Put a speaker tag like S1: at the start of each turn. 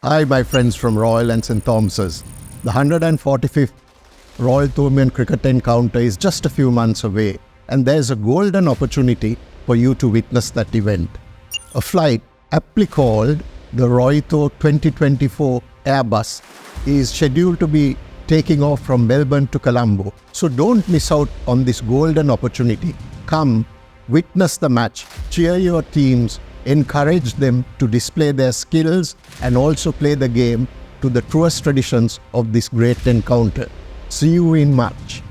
S1: Hi, my friends from Royal and St. Thomas's. The 145th Royal-Tho cricket encounter is just a few months away, and there's a golden opportunity for you to witness that event. A flight aptly called the Roy-Tho 2024 Airbus is scheduled to be taking off from Melbourne to Colombo. So don't miss out on this golden opportunity. Come, witness the match, cheer your teams, encourage them to display their skills and also play the game to the truest traditions of this great encounter. See you in March.